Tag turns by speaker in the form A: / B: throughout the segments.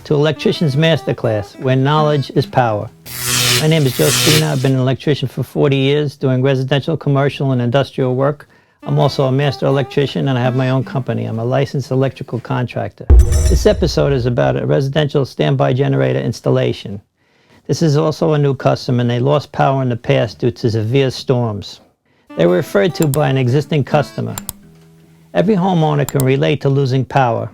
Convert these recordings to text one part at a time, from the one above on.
A: to Electrician's Masterclass, where knowledge is power. My name is Joe SPINA. I've been an electrician for 40 years, doing residential, commercial, and industrial work. I'm also a master electrician, and I have my own company. I'm a licensed electrical contractor. This episode is about a residential standby generator installation. This is also a new customer, and they lost power in the past due to severe storms. They were referred to by an existing customer. Every homeowner can relate to losing power.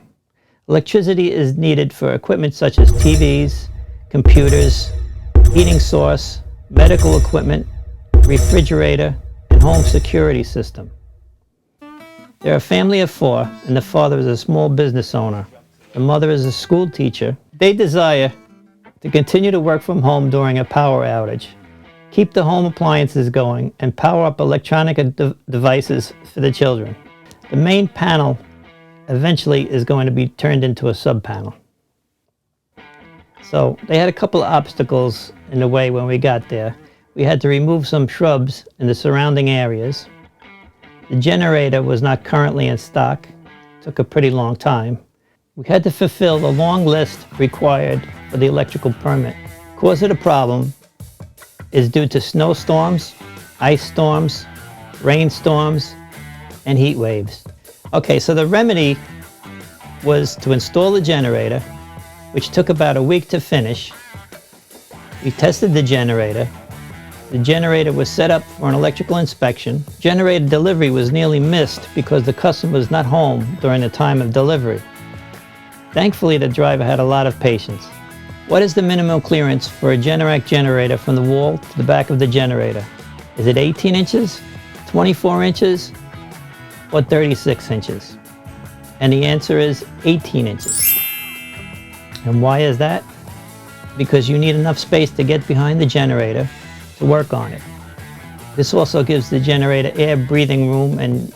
A: Electricity is needed for equipment such as TVs, computers, heating source, medical equipment, refrigerator, and home security system. They're a family of 4, and the father is a small business owner. The mother is a school teacher. They desire to continue to work from home during a power outage, keep the home appliances going, and power up electronic devices for the children. The main panel eventually is going to be turned into a sub-panel. So they had a couple of obstacles in the way when we got there. We had to remove some shrubs in the surrounding areas. The generator was not currently in stock. It took a pretty long time. We had to fulfill the long list required for the electrical permit. The cause of the problem is due to snowstorms, ice storms, rainstorms, and heat waves. Okay, so the remedy was to install the generator, which took about a week to finish. We tested the generator. The generator was set up for an electrical inspection. Generator delivery was nearly missed because the customer was not home during the time of delivery. Thankfully, the driver had a lot of patience. What is the minimum clearance for a Generac generator from the wall to the back of the generator? Is it 18 inches, 24 inches, or 36 inches? And the answer is 18 inches. And why is that? Because you need enough space to get behind the generator to work on it. This also gives the generator air breathing room, and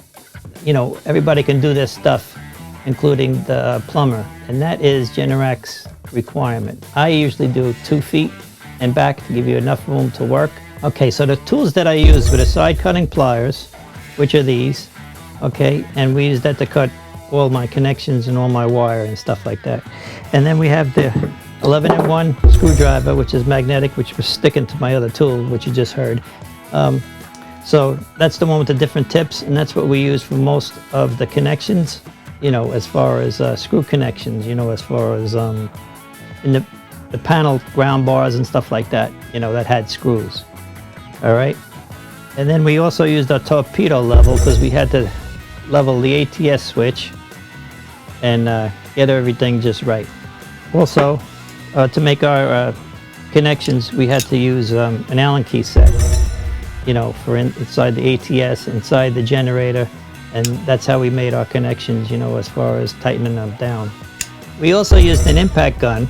A: everybody can do this stuff, including the plumber, and that is Generac's requirement. I usually do 2 feet and back to give you enough room to work. Okay, so the tools that I use were the side cutting pliers, which are these, okay, and we use that to cut all my connections and all my wire and stuff like that. And then we have the 11-in-1 screwdriver, which is magnetic, which was sticking to my other tool, which you just heard. So that's the one with the different tips, and that's what we use for most of the connections, as far as screw connections, as far as in the panel ground bars and stuff like that, that had screws. All right. And then we also used our torpedo level because we had to level the ATS switch and get everything just right. Also, to make our connections, we had to use an Allen key set, for inside the ATS, inside the generator, and that's how we made our connections, as far as tightening them down. We also used an impact gun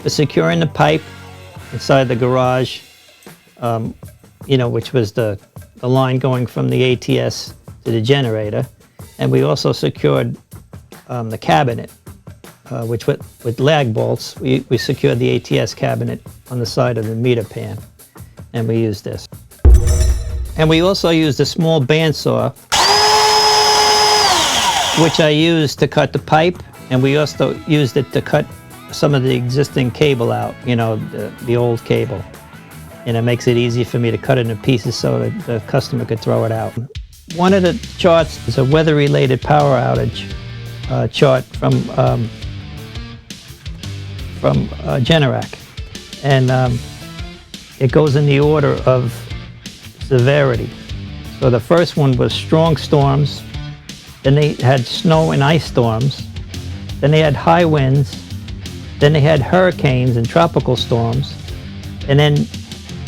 A: for securing the pipe inside the garage, which was the line going from the ATS to the generator. And we also secured the cabinet, which with lag bolts, we secured the ATS cabinet on the side of the meter pan, and we used this. And we also used a small bandsaw, which I used to cut the pipe, and we also used it to cut some of the existing cable out, the old cable. And it makes it easy for me to cut it into pieces so that the customer could throw it out. One of the charts is a weather-related power outage chart from Generac, and it goes in the order of severity. So the first one was strong storms, then they had snow and ice storms, then they had high winds, then they had hurricanes and tropical storms, and then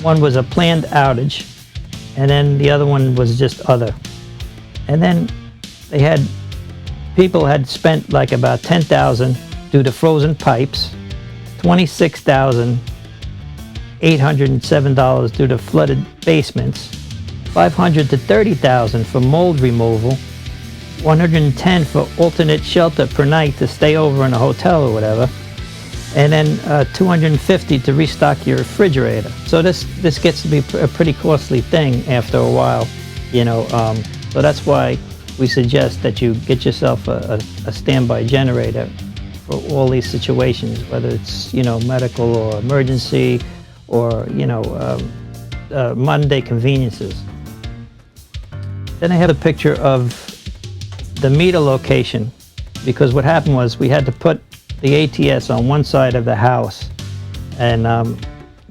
A: one was a planned outage, and then the other one was just other. And then people had spent like about $10,000 due to frozen pipes, $26,807 due to flooded basements, $500 to $30,000 for mold removal, $110 for alternate shelter per night to stay over in a hotel or whatever, and then $250 to restock your refrigerator. So this gets to be a pretty costly thing after a while, so that's why we suggest that you get yourself a standby generator for all these situations, whether it's, you know, medical or emergency or, you know, modern day conveniences. Then I have a picture of the meter location, because what happened was we had to put the ATS on one side of the house and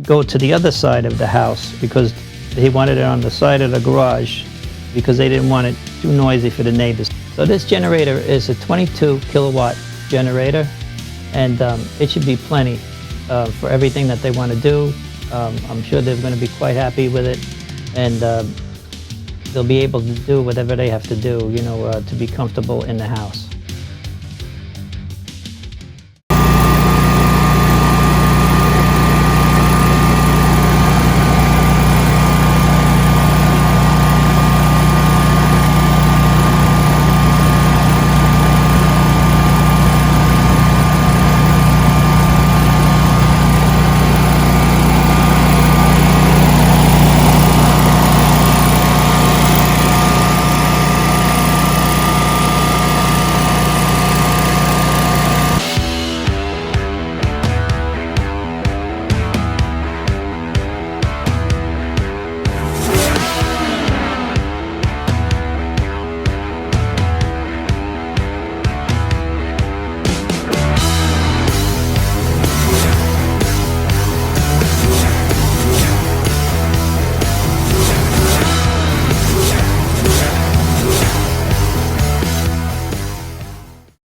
A: go to the other side of the house because he wanted it on the side of the garage because they didn't want it too noisy for the neighbors. So this generator is a 22 kilowatt generator, and it should be plenty for everything that they want to do. I'm sure they're going to be quite happy with it, and they'll be able to do whatever they have to do, you know, to be comfortable in the house.